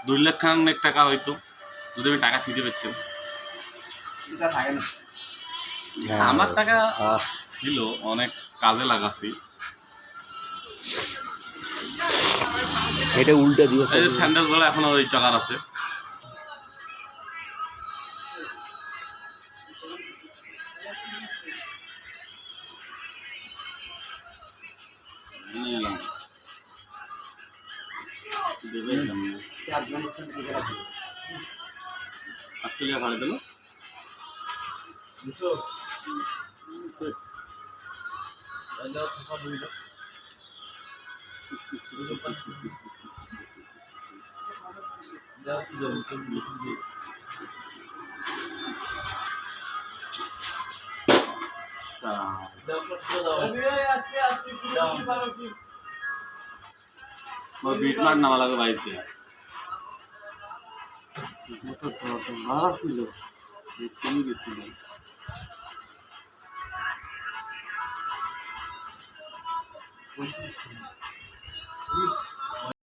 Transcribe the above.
2 লাখ খানেক টাকা হয়তো যদি আমি টাকা দিতে পারতাম। আমার টাকা ছিল, অনেক কাজে লাগাছি। এটা উল্টা দিবস। এই যে স্যান্ডেল জোড়া এখনো ওই টাকার আছে। অস্ট্রেলিয়া ভাড়া দিল। বিটমার্ট নামা লাগে বাড়িতে ভাড়া ছিল, কমে গেছিল।